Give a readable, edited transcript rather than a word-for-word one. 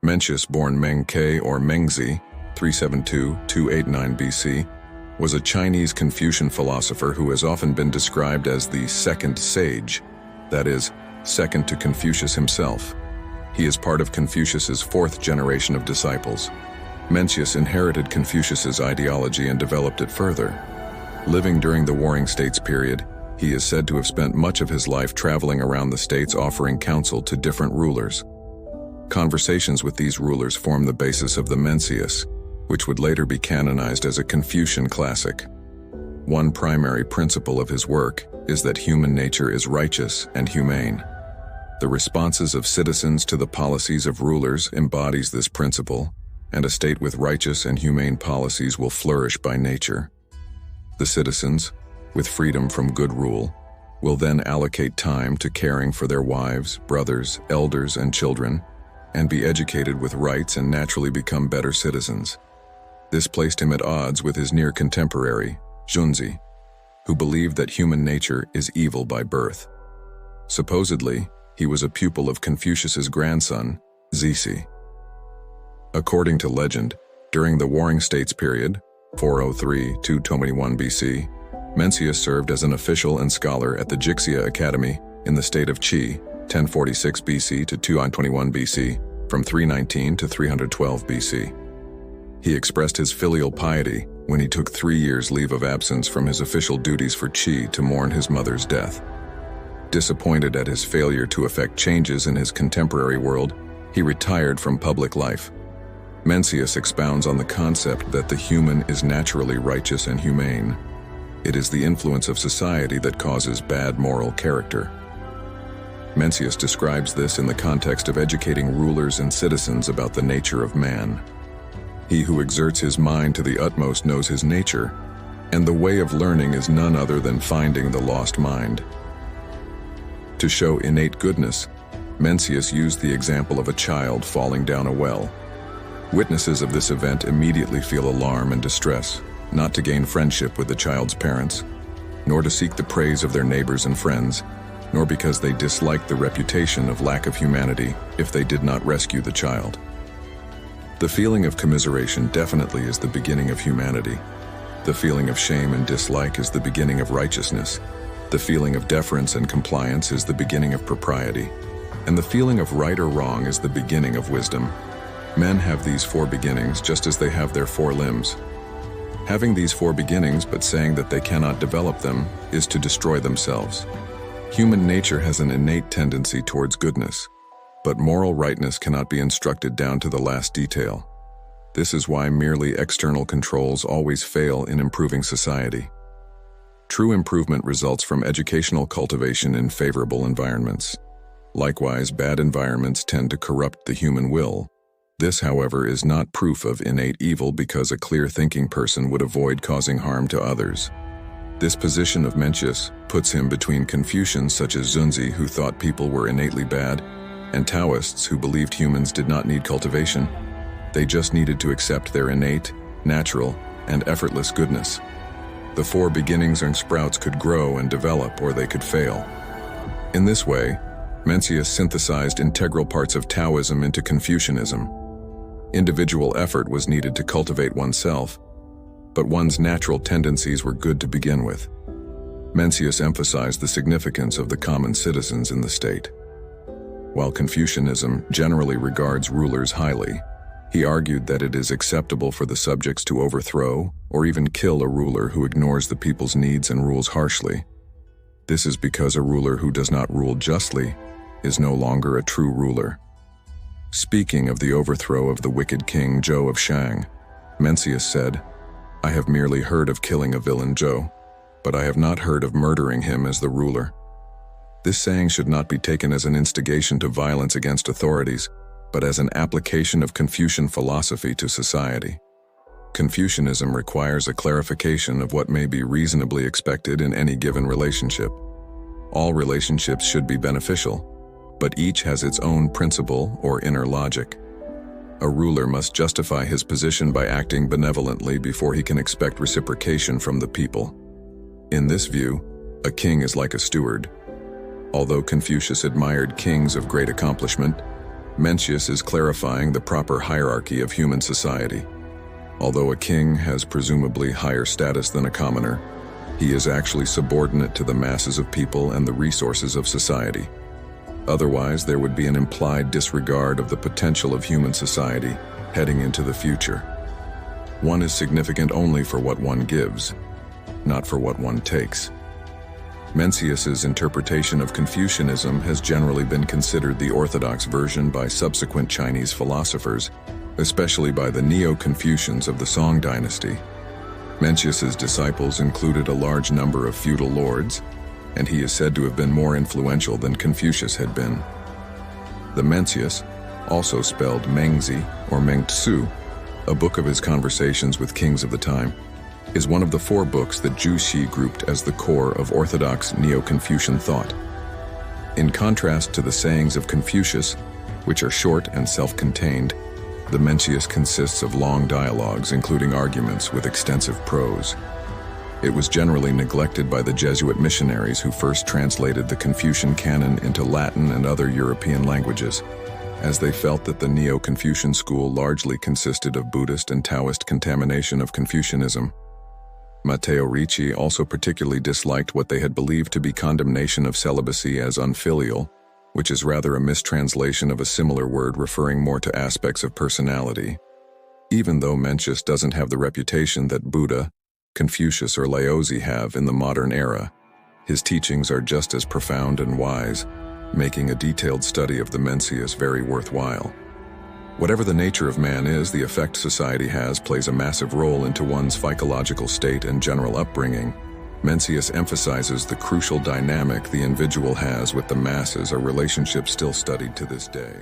Mencius, born Meng Ke or Mengzi, 372-289 BC, was a Chinese Confucian philosopher who has often been described as the second sage, that is, second to Confucius himself. He is part of Confucius's fourth generation of disciples. Mencius inherited Confucius's ideology and developed it further. Living during the Warring States period, he is said to have spent much of his life traveling around the states offering counsel to different rulers. Conversations with these rulers form the basis of the Mencius, which would later be canonized as a Confucian classic. One primary principle of his work is that human nature is righteous and humane. The responses of citizens to the policies of rulers embodies this principle, and a state with righteous and humane policies will flourish by nature. The citizens, with freedom from good rule, will then allocate time to caring for their wives, brothers, elders, and children, and be educated with rights and naturally become better citizens. This placed him at odds with his near contemporary, Zunzi, who believed that human nature is evil by birth. Supposedly, he was a pupil of Confucius's grandson, Zisi. According to legend, during the Warring States period, 403-221 BC, Mencius served as an official and scholar at the Jixia Academy in the state of Qi, 1046 BC to 221 BC, from 319 to 312 BC. He expressed his filial piety when he took 3 years' leave of absence from his official duties for Qi to mourn his mother's death. Disappointed at his failure to effect changes in his contemporary world, he retired from public life. Mencius expounds on the concept that the human is naturally righteous and humane. It is the influence of society that causes bad moral character. Mencius describes this in the context of educating rulers and citizens about the nature of man. He who exerts his mind to the utmost knows his nature, and the way of learning is none other than finding the lost mind. To show innate goodness, Mencius used the example of a child falling down a well. Witnesses of this event immediately feel alarm and distress, not to gain friendship with the child's parents, nor to seek the praise of their neighbors and friends, nor because they dislike the reputation of lack of humanity if they did not rescue the child. The feeling of commiseration definitely is the beginning of humanity. The feeling of shame and dislike is the beginning of righteousness. The feeling of deference and compliance is the beginning of propriety. And the feeling of right or wrong is the beginning of wisdom. Men have these 4 beginnings just as they have their 4 limbs. Having these 4 beginnings but saying that they cannot develop them is to destroy themselves. Human nature has an innate tendency towards goodness, but moral rightness cannot be instructed down to the last detail. This is why merely external controls always fail in improving society. True improvement results from educational cultivation in favorable environments. Likewise, bad environments tend to corrupt the human will. This, however, is not proof of innate evil because a clear-thinking person would avoid causing harm to others. This position of Mencius puts him between Confucians such as Zunzi, who thought people were innately bad, and Taoists who believed humans did not need cultivation. They just needed to accept their innate, natural, and effortless goodness. The 4 beginnings and sprouts could grow and develop, or they could fail. In this way, Mencius synthesized integral parts of Taoism into Confucianism. Individual effort was needed to cultivate oneself, but one's natural tendencies were good to begin with. Mencius emphasized the significance of the common citizens in the state. While Confucianism generally regards rulers highly, he argued that it is acceptable for the subjects to overthrow or even kill a ruler who ignores the people's needs and rules harshly. This is because a ruler who does not rule justly is no longer a true ruler. Speaking of the overthrow of the wicked king Zhou of Shang, Mencius said, "I have merely heard of killing a villain Zhou, but I have not heard of murdering him as the ruler." This saying should not be taken as an instigation to violence against authorities, but as an application of Confucian philosophy to society. Confucianism requires a clarification of what may be reasonably expected in any given relationship. All relationships should be beneficial, but each has its own principle or inner logic. A ruler must justify his position by acting benevolently before he can expect reciprocation from the people. In this view, a king is like a steward. Although Confucius admired kings of great accomplishment, Mencius is clarifying the proper hierarchy of human society. Although a king has presumably higher status than a commoner, he is actually subordinate to the masses of people and the resources of society. Otherwise, there would be an implied disregard of the potential of human society heading into the future. One is significant only for what one gives, not for what one takes. Mencius's interpretation of Confucianism has generally been considered the orthodox version by subsequent Chinese philosophers, especially by the Neo-Confucians of the Song dynasty. Mencius's disciples included a large number of feudal lords, and he is said to have been more influential than Confucius had been. The Mencius, also spelled Mengzi or Mencius, a book of his conversations with kings of the time, is one of the 4 books that Zhu Xi grouped as the core of orthodox Neo-Confucian thought. In contrast to the sayings of Confucius, which are short and self-contained, the Mencius consists of long dialogues, including arguments with extensive prose. It was generally neglected by the Jesuit missionaries who first translated the Confucian canon into Latin and other European languages, as they felt that the Neo-Confucian school largely consisted of Buddhist and Taoist contamination of Confucianism. Matteo Ricci also particularly disliked what they had believed to be condemnation of celibacy as unfilial, which is rather a mistranslation of a similar word referring more to aspects of personality. Even though Mencius doesn't have the reputation that Buddha, Confucius, or Laozi have in the modern era, his teachings are just as profound and wise, making a detailed study of the Mencius very worthwhile. Whatever the nature of man is, the effect society has plays a massive role into one's psychological state and general upbringing. Mencius emphasizes the crucial dynamic the individual has with the masses, a relationship still studied to this day.